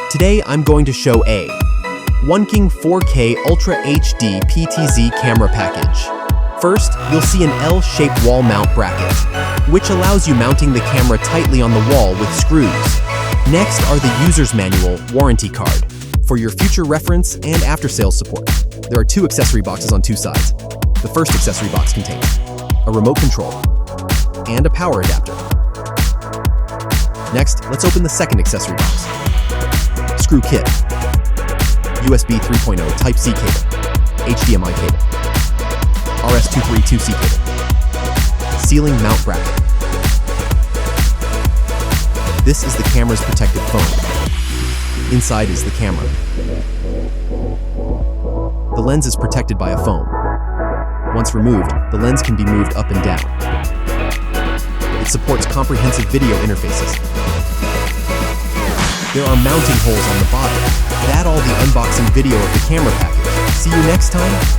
Today I'm going to show a Oneking 4K Ultra HD PTZ camera package. First, you'll see an L-shaped wall mount bracket, which allows you mounting the camera tightly on the wall with screws. Next are the user's manual warranty card for your future reference and after-sales support. There are two accessory boxes on two sides. The first accessory box contains a remote control and a power adapter. Next, let's open the second accessory box. Screw kit, USB 3.0 Type-C cable, HDMI cable, RS-232C cable, ceiling mount bracket. This is the camera's protective foam. Inside is the camera. The lens is protected by a foam. Once removed, the lens can be moved up and down. It supports comprehensive video interfaces. There are mounting holes on the bottom. That's all the unboxing video of the camera package. See you next time.